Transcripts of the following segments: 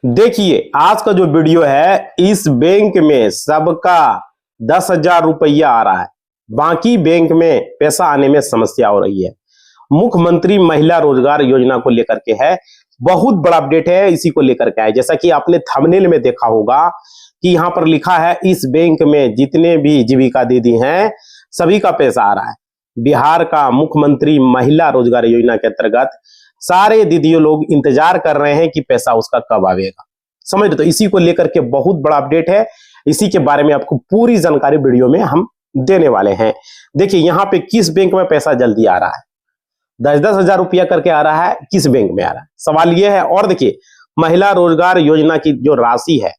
देखिए आज का जो वीडियो है, इस बैंक में सबका 10,000 रुपया आ रहा है, बाकी बैंक में पैसा आने में समस्या हो रही है। मुख्यमंत्री महिला रोजगार योजना को लेकर के है, बहुत बड़ा अपडेट है, इसी को लेकर के है। जैसा कि आपने थंबनेल में देखा होगा कि यहां पर लिखा है इस बैंक में जितने भी जीविका दीदी हैं सभी का पैसा आ रहा है। बिहार का मुख्यमंत्री महिला रोजगार योजना के अंतर्गत सारे दीदियों लोग इंतजार कर रहे हैं कि पैसा उसका कब आएगा। समझ रहे? तो इसी को लेकर के बहुत बड़ा अपडेट है, इसी के बारे में आपको पूरी जानकारी वीडियो में हम देने वाले हैं। देखिए यहाँ पे किस बैंक में पैसा जल्दी आ रहा है, 10-10 हजार रुपया करके आ रहा है, किस बैंक में आ रहा है, सवाल यह है। और देखिए महिला रोजगार योजना की जो राशि है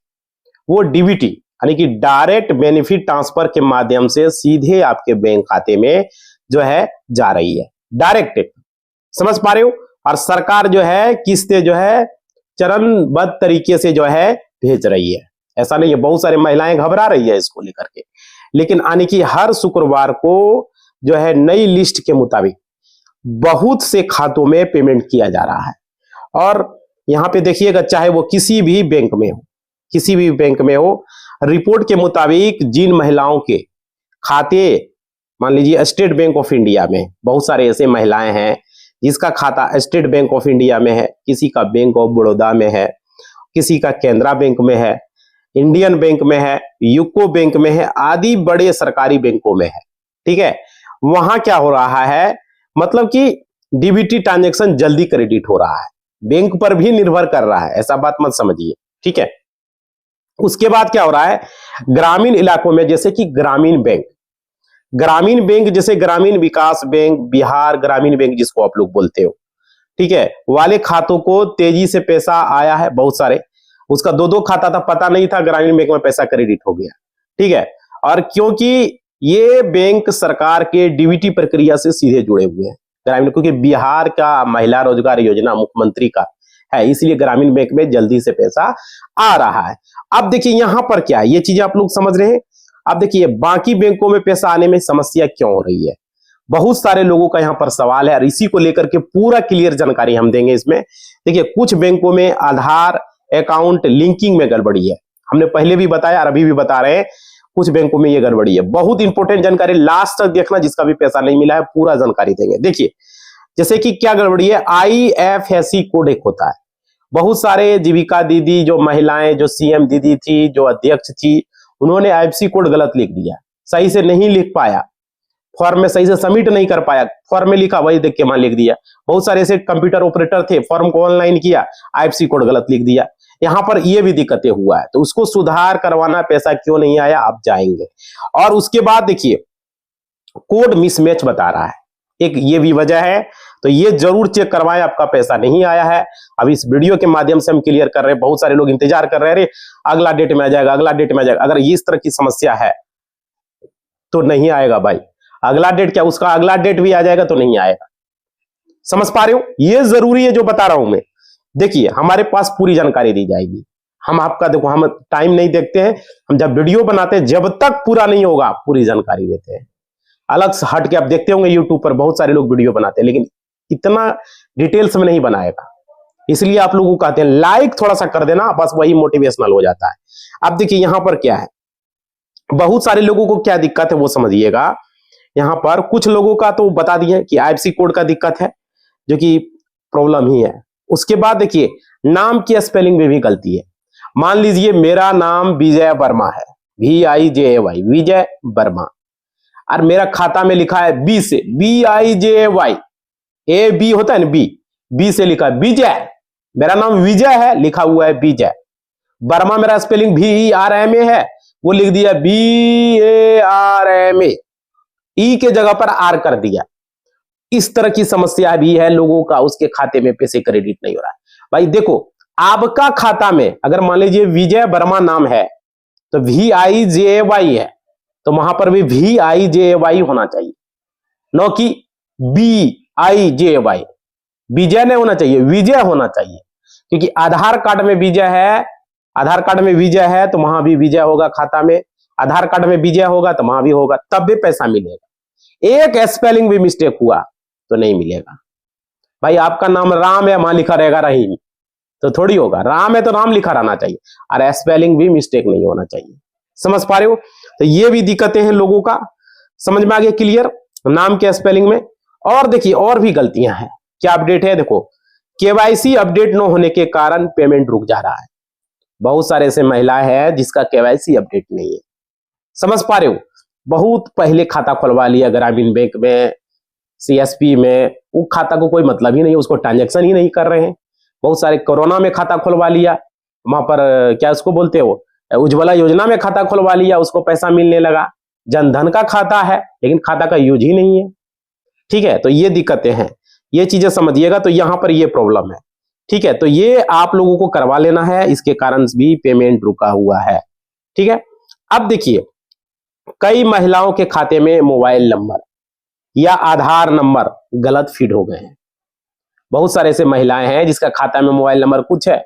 वो डीबीटी यानी कि डायरेक्ट बेनिफिट ट्रांसफर के माध्यम से सीधे आपके बैंक खाते में जो है जा रही है, डायरेक्ट। समझ पा रहे हो? और सरकार जो है किस्तें जो है चरणबद्ध तरीके से जो है भेज रही है। ऐसा नहीं है, बहुत सारी महिलाएं घबरा रही है इसको लेकर के, लेकिन यानी कि हर शुक्रवार को जो है नई लिस्ट के मुताबिक बहुत से खातों में पेमेंट किया जा रहा है। और यहां पे देखिएगा, चाहे वो किसी भी बैंक में हो, किसी भी बैंक में हो, रिपोर्ट के मुताबिक जिन महिलाओं के खाते, मान लीजिए स्टेट बैंक ऑफ इंडिया में, बहुत सारे ऐसे महिलाएं हैं जिसका खाता स्टेट बैंक ऑफ इंडिया में है, किसी का बैंक ऑफ बड़ौदा में है, किसी का केनरा बैंक में है, इंडियन बैंक में है, यूको बैंक में है, आदि बड़े सरकारी बैंकों में है। ठीक है, वहां क्या हो रहा है, मतलब कि डीबीटी ट्रांजैक्शन जल्दी क्रेडिट हो रहा है, बैंक पर भी निर्भर कर रहा है, ऐसा बात मत समझिए। ठीक है, उसके बाद क्या हो रहा है, ग्रामीण इलाकों में जैसे कि ग्रामीण बैंक जैसे ग्रामीण विकास बैंक, बिहार ग्रामीण बैंक जिसको आप लोग बोलते हो, ठीक है, वाले खातों को तेजी से पैसा आया है। बहुत सारे, उसका 2-2 खाता था, पता नहीं था, ग्रामीण बैंक में पैसा क्रेडिट हो गया। ठीक है, और क्योंकि ये बैंक सरकार के डीबीटी प्रक्रिया से सीधे जुड़े हुए हैं ग्रामीण, क्योंकि बिहार का महिला रोजगार योजना मुख्यमंत्री का है, इसलिए ग्रामीण बैंक में जल्दी से पैसा आ रहा है। अब देखिए यहां पर क्या है, ये चीजें आप लोग समझ रहे हैं। अब देखिए बाकी बैंकों में पैसा आने में समस्या क्यों हो रही है, बहुत सारे लोगों का यहां पर सवाल है, और इसी को लेकर के पूरा क्लियर जानकारी हम देंगे इसमें। देखिए कुछ बैंकों में आधार अकाउंट लिंकिंग में गड़बड़ी है, हमने पहले भी बताया और अभी भी बता रहे हैं, कुछ बैंकों में ये गड़बड़ी है। बहुत इंपॉर्टेंट जानकारी, लास्ट तक देखना, जिसका भी पैसा नहीं मिला है पूरा जानकारी देंगे। देखिए जैसे कि क्या गड़बड़ी है, IFSC कोड एक होता है, बहुत सारे जीविका दीदी जो महिलाएं, जो सीएम दीदी थी, जो अध्यक्ष थी, उन्होंने IFSC कोड गलत लिख दिया, सही से नहीं लिख पाया, फॉर्म में सही से सबमिट नहीं कर पाया, फॉर्म में लिखा वही देख के वहां लिख दिया। बहुत सारे ऐसे कंप्यूटर ऑपरेटर थे, फॉर्म को ऑनलाइन किया, IFSC कोड गलत लिख दिया। यहां पर ये भी दिक्कतें हुआ है, तो उसको सुधार करवाना, पैसा क्यों नहीं आया आप जाएंगे। और उसके बाद देखिए कोड मिसमैच बता रहा है, एक ये भी वजह है, तो ये जरूर चेक करवाएं, आपका पैसा नहीं आया है। अब इस वीडियो के माध्यम से हम क्लियर कर रहे हैं, बहुत सारे लोग इंतजार कर रहे हैं, अगला डेट में आ जाएगा, अगला डेट में आ जाएगा। अगर इस तरह की समस्या है तो नहीं आएगा भाई, अगला डेट क्या, उसका अगला डेट भी आ जाएगा तो नहीं आएगा। समझ पा रहे हो, ये जरूरी है जो बता रहा हूं मैं। देखिए हमारे पास पूरी जानकारी दी जाएगी, हम आपका, देखो हम टाइम नहीं देखते हैं, हम जब वीडियो बनाते हैं जब तक पूरा नहीं होगा पूरी जानकारी देते हैं। अलग से हट के आप देखते होंगे यूट्यूब पर बहुत सारे लोग वीडियो बनाते हैं, लेकिन इतना डिटेल्स में नहीं बनाएगा, इसलिए आप लोगों को कहते हैं लाइक थोड़ा सा कर देना, बस वही मोटिवेशनल हो जाता है। अब देखिए यहां पर क्या है, बहुत सारे लोगों को क्या दिक्कत है वो समझिएगा। यहां पर कुछ लोगों का तो बता दिए कि IFSC कोड का दिक्कत है, जो कि प्रॉब्लम ही है। उसके बाद देखिए नाम की स्पेलिंग में भी गलती है। मान लीजिए मेरा नाम विजय वर्मा है, VIJAY, विजय वर्मा, और मेरा खाता में लिखा है बी से, BIJAY, AB होता है ना, बी से लिखा है विजय, मेरा नाम विजय है, लिखा हुआ है विजय। वर्मा मेरा स्पेलिंग VERMA है, वो लिख दिया BARMA, ई के जगह पर आर कर दिया। इस तरह की समस्या भी है लोगों का, उसके खाते में पैसे क्रेडिट नहीं हो रहा है। भाई देखो आपका खाता में अगर मान लीजिए विजय वर्मा नाम है तो VIJAY है, तो वहां पर भी VIJAY होना चाहिए, न कि BIJY। विजय नहीं होना चाहिए, विजय होना चाहिए, क्योंकि आधार कार्ड में विजय है, आधार कार्ड में विजय है तो वहां भी विजय होगा खाता में, आधार कार्ड में विजय होगा तो वहां भी होगा, तब भी पैसा मिलेगा। एक स्पेलिंग भी मिस्टेक हुआ तो नहीं मिलेगा। भाई आपका नाम राम है, वहां लिखा रहेगा रहीम, तो थोड़ी होगा। राम है तो राम लिखा रहना चाहिए और स्पेलिंग भी मिस्टेक नहीं होना चाहिए। समझ पा रहे हो? तो ये भी दिक्कतें हैं लोगों का। समझ में आ गया क्लियर? नाम के स्पेलिंग में। और देखिए और भी गलतियां हैं। क्या अपडेट है? देखो, केवाईसी अपडेट न होने के कारण पेमेंट रुक जा रहा है। बहुत सारे ऐसे महिलाएं हैं जिसका केवाईसी अपडेट नहीं है। समझ पा रहे हो? बहुत पहले खाता खुलवा लिया ग्रामीण बैंक में, सीएसपी में, वो खाता को कोई मतलब ही नहीं, उसको ट्रांजेक्शन ही नहीं कर रहे हैं। बहुत सारे कोरोना में खाता खुलवा लिया, वहां पर क्या उसको बोलते हो, उज्ज्वला योजना में खाता खुलवा लिया, उसको पैसा मिलने लगा। जनधन का खाता है लेकिन खाता का यूज ही नहीं है। ठीक है, तो ये दिक्कतें हैं, ये चीजें समझिएगा। तो यहां पर ये प्रॉब्लम है। ठीक है, तो ये आप लोगों को करवा लेना है, इसके कारण भी पेमेंट रुका हुआ है। ठीक है, अब देखिए कई महिलाओं के खाते में मोबाइल नंबर या आधार नंबर गलत फीड हो गए हैं। बहुत सारे ऐसे महिलाएं हैं जिसका खाता में मोबाइल नंबर कुछ है,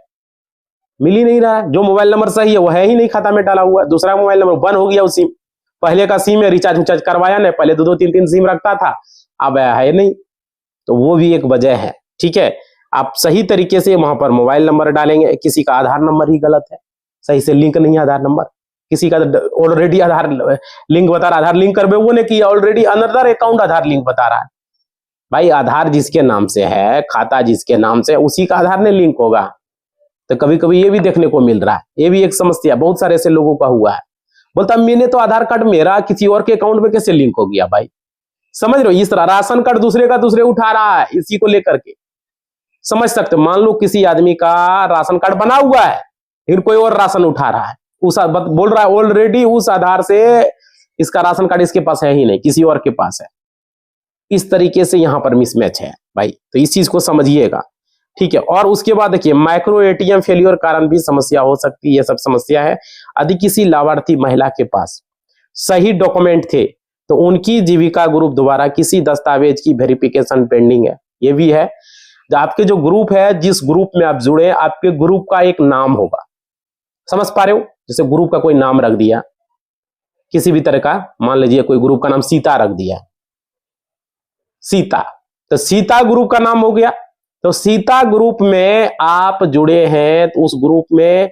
मिल ही नहीं रहा है। जो मोबाइल नंबर सही है वो है ही नहीं खाता में डाला हुआ, दूसरा मोबाइल नंबर बंद हो गया। उस सिम, पहले का सिम है, रिचार्ज उचार्ज करवाया ना, पहले 2-2 3-3 सिम रखता था, अब है नहीं। तो वो भी एक वजह है। ठीक है, आप सही तरीके से वहां पर मोबाइल नंबर डालेंगे। किसी का आधार नंबर ही गलत है, सही से लिंक नहीं है आधार नंबर। किसी का ऑलरेडी आधार लिंक बता रहा, आधार लिंक करवे वो नहीं किया, ऑलरेडी अनदर अकाउंट आधार लिंक बता रहा है। भाई आधार जिसके नाम से है, खाता जिसके नाम से, उसी का आधार नहीं लिंक होगा। तो कभी कभी ये भी देखने को मिल रहा है, ये भी एक समस्या बहुत सारे ऐसे लोगों का हुआ है। बोलता मैंने तो आधार कार्ड मेरा किसी और के अकाउंट में कैसे लिंक हो गया? भाई समझ रहे हो, इस तरह राशन कार्ड दूसरे का दूसरे उठा रहा है, इसी को लेकर के समझ सकते हो। मान लो किसी आदमी का राशन कार्ड बना हुआ है फिर कोई और राशन उठा रहा है, उस बोल रहा है ऑलरेडी उस आधार से इसका राशन कार्ड इसके पास है ही नहीं, किसी और के पास है। इस तरीके से यहां पर मिसमैच है भाई, तो इस चीज को समझिएगा। ठीक है, और उसके बाद देखिए माइक्रो एटीएम फेलियर कारण भी समस्या हो सकती है। ये सब समस्या है। यदि किसी लाभार्थी महिला के पास सही डॉक्यूमेंट थे तो उनकी जीविका ग्रुप द्वारा किसी दस्तावेज की वेरिफिकेशन पेंडिंग है। ये भी है, आपके जो ग्रुप है, जिस ग्रुप में आप जुड़े, आपके ग्रुप का एक नाम होगा। समझ पा रहे हो? जैसे ग्रुप का कोई नाम रख दिया किसी भी तरह का, मान लीजिए कोई ग्रुप का नाम सीता रख दिया, सीता, तो सीता ग्रुप का नाम हो गया। तो सीता ग्रुप में आप जुड़े हैं तो उस ग्रुप में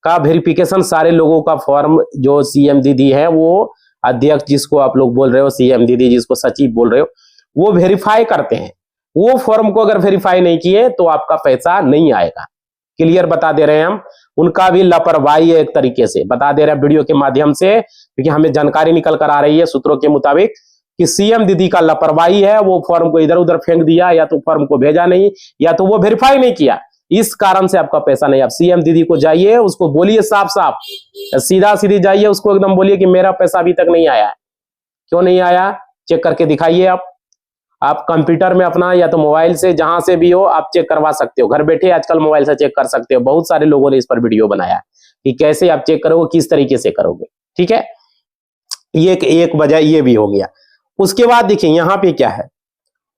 का वेरिफिकेशन सारे लोगों का फॉर्म, जो सीएम दीदी है, वो अध्यक्ष जिसको आप लोग बोल रहे हो, सीएम दीदी जिसको सचिव बोल रहे हो, वो वेरीफाई करते हैं। वो फॉर्म को अगर वेरीफाई नहीं किए तो आपका पैसा नहीं आएगा। क्लियर बता दे रहे हैं हम। उनका भी लापरवाही है, एक तरीके से बता दे रहे हैं वीडियो के माध्यम से, क्योंकि हमें जानकारी निकल कर आ रही है सूत्रों के मुताबिक कि सीएम दीदी का लापरवाही है। वो फॉर्म को इधर उधर फेंक दिया, या तो फॉर्म को भेजा नहीं, या तो वो वेरीफाई नहीं किया। इस कारण से आपका पैसा नहीं। आप सीएम दीदी को जाइए, उसको बोलिए साफ साफ, सीधा सीधी जाइए, उसको एकदम बोलिए कि मेरा पैसा अभी तक नहीं आया है। क्यों नहीं आया चेक करके दिखाइए। आप कंप्यूटर में अपना या तो मोबाइल से, जहां से भी हो आप चेक करवा सकते हो। घर बैठे आजकल मोबाइल से चेक कर सकते हो। बहुत सारे लोगों ने इस पर वीडियो बनाया कि कैसे आप चेक करोगे, किस तरीके से करोगे। ठीक है, ये एक वजह ये भी हो गया। उसके बाद देखिए यहाँ पे क्या है,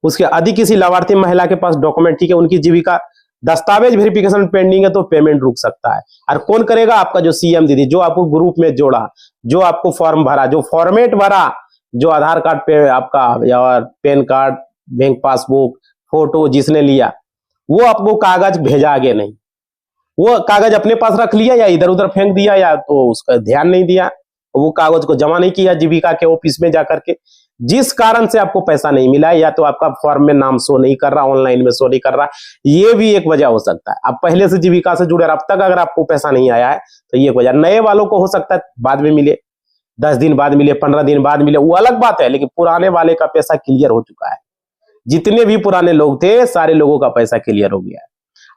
उसके यदि किसी लाभार्थी महिला के पास डॉक्यूमेंट, ठीक है, उनकी जीविका दस्तावेज वेरिफिकेशन पेंडिंग है तो पेमेंट रुक सकता है। और कौन करेगा? आपका जो सीएम दीदी, जो आपको ग्रुप में जोड़ा, जो आपको फॉर्म भरा, जो फॉर्मेट भरा, जो आधार कार्ड पे आपका या pan card, bank passbook, photo जिसने लिया, वो आपको कागज भेजा आगे नहीं। वो कागज अपने पास रख लिया या इधर उधर फेंक दिया, या तो उसका ध्यान नहीं दिया, वो कागज को जमा नहीं किया जीविका के ऑफिस में जाकर के, जिस कारण से आपको पैसा नहीं मिला। या तो आपका फॉर्म में नाम शो नहीं कर रहा, ऑनलाइन में शो नहीं कर रहा, ये भी एक वजह हो सकता है। आप पहले से जीविका से जुड़े, अब तक अगर आपको पैसा नहीं आया है तो ये वजह। नए वालों को हो सकता है बाद में मिले, 10 दिन बाद मिले, 15 दिन बाद मिले, वो अलग बात है, लेकिन पुराने वाले का पैसा क्लियर हो चुका है। जितने भी पुराने लोग थे सारे लोगों का पैसा क्लियर हो गया है।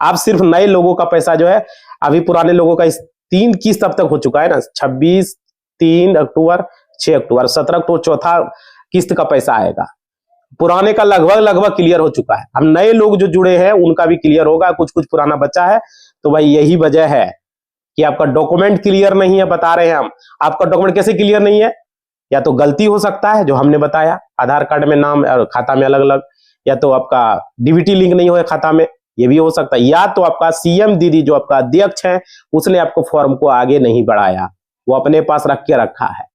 अब सिर्फ नए लोगों का पैसा जो है, अभी पुराने लोगों का 3 किस्त अब तक हो चुका है ना, 26, 3 अक्टूबर, 6 अक्टूबर, 17 अक्टूबर चौथा किस्त का पैसा आएगा। पुराने का लगभग क्लियर हो चुका है। अब नए लोग जो जुड़े हैं उनका भी क्लियर होगा, कुछ कुछ पुराना बचा है। तो भाई यही वजह है कि आपका डॉक्यूमेंट क्लियर नहीं है। बता रहे हैं हम, आपका डॉक्यूमेंट कैसे क्लियर नहीं है? या तो गलती हो सकता है जो हमने बताया, आधार कार्ड में नाम और खाता में अलग अलग, या तो आपका डीबीटी लिंक नहीं हो खाता में, ये भी हो सकता है। या तो आपका सीएम दीदी जो आपका अध्यक्ष है उसने आपको फॉर्म को आगे नहीं बढ़ाया, वो अपने पास रख के रखा है।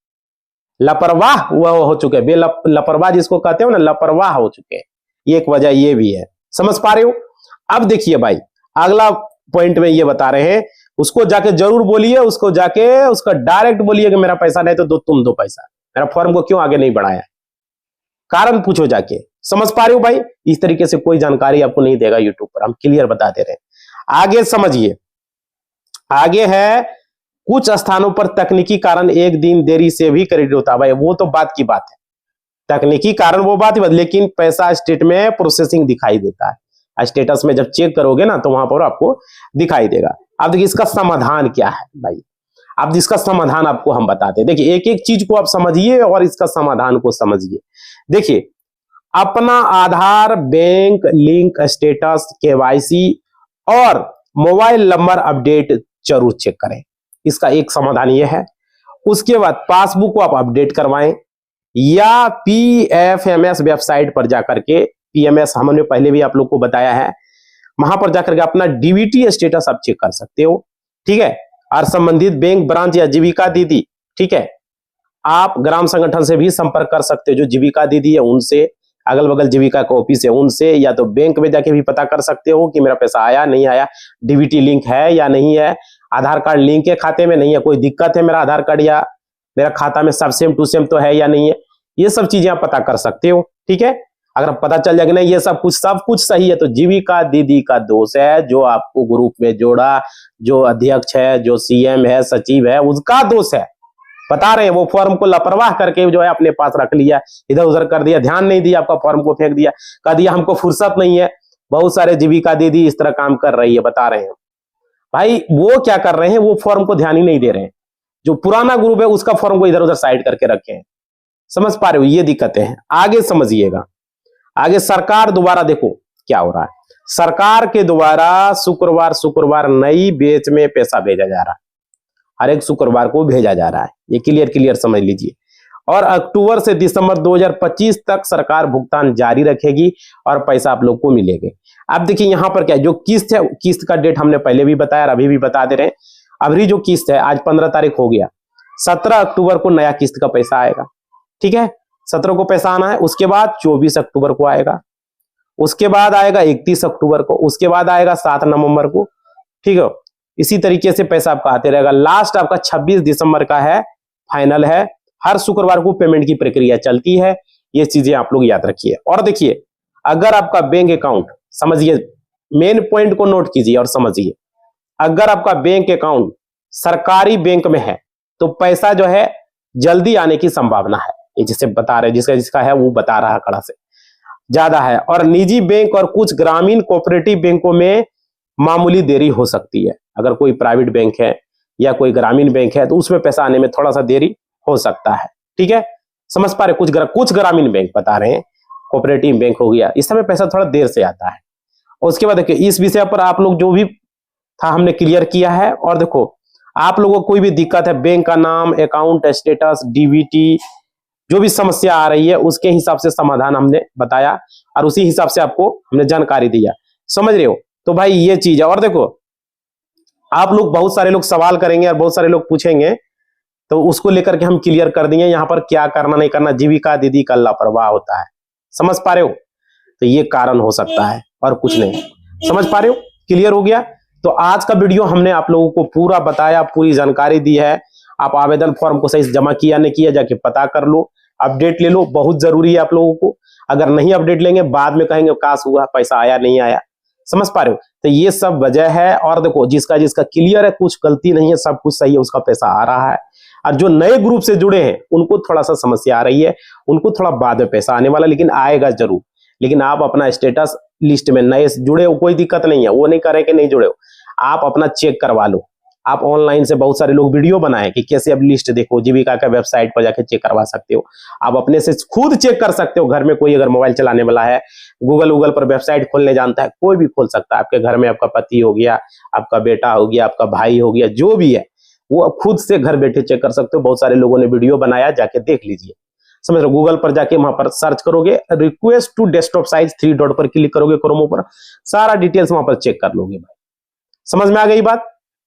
लापरवाह वह हो चुके, लापरवाह जिसको कहते हो ना, लापरवाह हो चुके। ये एक वजह ये भी है। समझ पा रहे हो? अब देखिए भाई, अगला पॉइंट में ये बता रहे हैं, उसको जाके जरूर बोलिए, उसको जाके उसका डायरेक्ट बोलिए कि मेरा पैसा नहीं तो तुम दो पैसा, मेरा फॉर्म को क्यों आगे नहीं बढ़ाया, कारण पूछो जाके। समझ पा रहे हो भाई? इस तरीके से कोई जानकारी आपको नहीं देगा यूट्यूब पर, हम क्लियर बता दे रहे हैं। आगे समझिए, आगे है कुछ स्थानों पर तकनीकी कारण एक दिन देरी से भी क्रेडिट होता है। भाई वो तो बात की बात है, तकनीकी कारण वो बात ही, लेकिन पैसा स्टेट में प्रोसेसिंग दिखाई देता है। स्टेटस में जब चेक करोगे ना तो वहां पर आपको दिखाई देगा। अब देखिए इसका समाधान क्या है भाई, अब इसका समाधान आपको हम बताते हैं। देखिए एक एक चीज को आप समझिए और इसका समाधान को समझिए। देखिए अपना आधार, बैंक लिंक स्टेटस, केवाईसी और मोबाइल नंबर अपडेट जरूर चेक करें, इसका एक समाधान यह है। उसके बाद पासबुक को आप अपडेट करवाएं या पीएफएमएस वेबसाइट पर जाकर के, पीएमएस हमने पहले भी आप लोग को बताया है, वहां पर जाकर के अपना डीबीटी स्टेटस आप चेक कर सकते हो, ठीक है। और संबंधित बैंक ब्रांच या जीविका दीदी, ठीक है, आप ग्राम संगठन से भी संपर्क कर सकते हो, जो जीविका दीदी है उनसे, अगल बगल जीविका का ऑफिस है उनसे, या तो बैंक में जाके भी पता कर सकते हो कि मेरा पैसा आया नहीं आया, डीबीटी लिंक है या नहीं है, आधार कार्ड लिंक है खाते में नहीं है, कोई दिक्कत है मेरा आधार कार्ड या मेरा खाता में सब सेम टू सेम तो है या नहीं है, ये सब चीजें आप पता कर सकते हो, ठीक है। अगर पता चल जाएगा नहीं ये सब कुछ सही है तो जीविका दीदी का दोष है, जो आपको ग्रुप में जोड़ा, जो अध्यक्ष है, जो सीएम है, सचिव है, उसका दोष है। बता रहे हैं वो फॉर्म को लापरवाह करके जो है अपने पास रख लिया, इधर उधर कर दिया, ध्यान नहीं दिया, आपका फॉर्म को फेंक दिया, कह दिया हमको फुर्सत नहीं है। बहुत सारे जीविका दीदी इस तरह काम कर रही है, बता रहे हैं भाई। वो क्या कर रहे हैं, वो फॉर्म को ध्यान ही नहीं दे रहे हैं, जो पुराना ग्रुप है उसका फॉर्म को इधर उधर साइड करके रखे हैं। समझ पा रहे हो, ये दिक्कतें हैं। आगे समझिएगा, आगे सरकार द्वारा देखो क्या हो रहा है, सरकार के द्वारा शुक्रवार नई बैच में पैसा भेजा जा रहा है, हर एक शुक्रवार को भेजा जा रहा है, ये क्लियर समझ लीजिए। और अक्टूबर से दिसंबर 2025 तक सरकार भुगतान जारी रखेगी और पैसा आप लोग को मिलेगा। अब देखिए यहाँ पर क्या है, जो किस्त है, किस्त का डेट हमने पहले भी बताया और अभी भी बता दे रहे हैं। अभी जो किस्त है, आज 15 तारीख हो गया, 17 अक्टूबर को नया किस्त का पैसा आएगा, ठीक है। 17 को पैसा आना है, उसके बाद 24 अक्टूबर को आएगा, उसके बाद आएगा 31 अक्टूबर को, उसके बाद आएगा 7 नवंबर को, ठीक है। इसी तरीके से पैसा आपका आते रहेगा। लास्ट आपका 26 दिसंबर का है, फाइनल है। हर शुक्रवार को पेमेंट की प्रक्रिया चलती है, ये चीजें आप लोग याद रखिए। और देखिए अगर आपका बैंक अकाउंट, समझिए मेन पॉइंट को नोट कीजिए और समझिए, अगर आपका बैंक अकाउंट सरकारी बैंक में है तो पैसा जो है जल्दी आने की संभावना है, ये जिसे बता रहे, जिसका है वो बता रहा है कड़ा से ज्यादा है। और निजी बैंक और कुछ ग्रामीण कोऑपरेटिव बैंकों में मामूली देरी हो सकती है। अगर कोई प्राइवेट बैंक है या कोई ग्रामीण बैंक है तो उसमें पैसा आने में थोड़ा सा देरी हो सकता है, ठीक है। समझ पा रहे, कुछ ग्रामीण बैंक बता रहे हैं, कोऑपरेटिव बैंक हो गया, इस समय पैसा थोड़ा देर से आता है। और उसके बाद देखिए इस विषय पर आप लोग जो भी था हमने क्लियर किया है। और देखो आप लोगों को कोई भी दिक्कत है, बैंक का नाम, अकाउंट स्टेटस, डीबीटी, जो भी समस्या आ रही है उसके हिसाब से समाधान हमने बताया और उसी हिसाब से आपको हमने जानकारी दिया, समझ रहे हो। तो भाई ये चीज है। और देखो आप लोग, बहुत सारे लोग सवाल करेंगे और बहुत सारे लोग पूछेंगे, तो उसको लेकर के हम क्लियर कर देंगे यहाँ पर क्या करना नहीं करना। जीविका दीदी का लापरवाह होता है, समझ पा रहे हो, तो ये कारण हो सकता है और कुछ नहीं। समझ पा रहे हो, क्लियर हो गया। तो आज का वीडियो हमने आप लोगों को पूरा बताया, पूरी जानकारी दी है। आप आवेदन फॉर्म को सही से जमा किया नहीं किया जाके पता कर लो, अपडेट ले लो, बहुत जरूरी है आप लोगों को। अगर नहीं अपडेट लेंगे बाद में कहेंगे काश हुआ, पैसा आया नहीं आया। समझ पा रहे हो, तो ये सब वजह है। और देखो जिसका क्लियर है, कुछ गलती नहीं है, सब कुछ सही है, उसका पैसा आ रहा है। और जो नए ग्रुप से जुड़े हैं उनको थोड़ा सा समस्या आ रही है, उनको थोड़ा बाद में पैसा आने वाला, लेकिन आएगा जरूर। लेकिन आप अपना स्टेटस लिस्ट में नए जुड़े हो, कोई दिक्कत नहीं है, वो नहीं करें कि नहीं जुड़े हो, आप अपना चेक करवा लो। आप ऑनलाइन से बहुत सारे लोग वीडियो बनाए कि कैसे अब लिस्ट देखो, जीविका का वेबसाइट पर जाकर चेक करवा सकते हो। आप अपने से खुद चेक कर सकते हो, घर में कोई अगर मोबाइल चलाने वाला है, गूगल पर वेबसाइट खोलने जानता है, कोई भी खोल सकता है। आपके घर में आपका पति हो गया, आपका बेटा हो गया, आपका भाई हो गया, जो भी है वो खुद से घर बैठे चेक कर सकते हो। बहुत सारे लोगों ने वीडियो बनाया, जाके देख लीजिए, समझ रहे। गूगल पर जाके वहां पर सर्च करोगे, request to desktop size 3 dot पर क्लिक करोगे, क्रोमो पर सारा डिटेल्स वहां पर चेक कर लोगे भाई। समझ में आ गई बात।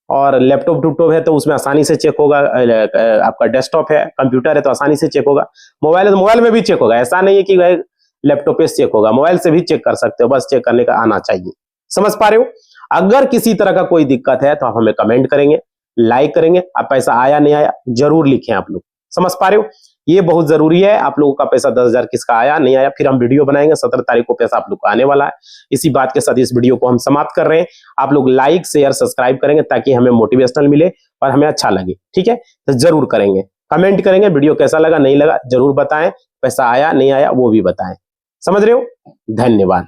और लैपटॉप है तो उसमें आसानी से चेक होगा, आपका डेस्कटॉप है, कंप्यूटर है तो आसानी से चेक होगा, मोबाइल है तो मोबाइल में भी चेक होगा। ऐसा नहीं है कि भाई लैपटॉप पे चेक होगा, मोबाइल से भी चेक कर सकते हो, बस चेक करने का आना चाहिए। समझ पा रहे हो। अगर किसी तरह का कोई दिक्कत है तो आप हमें कमेंट करेंगे, लाइक करेंगे। अब पैसा आया नहीं आया जरूर लिखें आप लोग, समझ पा रहे हो? ये बहुत जरूरी है। आप लोगों का पैसा 10,000 किसका आया नहीं आया, फिर हम वीडियो बनाएंगे। 17 तारीख को पैसा आप लोग को आने वाला है। इसी बात के साथ इस वीडियो को हम समाप्त कर रहे हैं। आप लोग लाइक शेयर सब्सक्राइब करेंगे ताकि हमें मोटिवेशनल मिले और हमें अच्छा लगे, ठीक है? तो जरूर करेंगे, कमेंट करेंगे, वीडियो कैसा लगा नहीं लगा जरूर बताएं, पैसा आया नहीं आया वो भी बताएं। समझ रहे हो? धन्यवाद।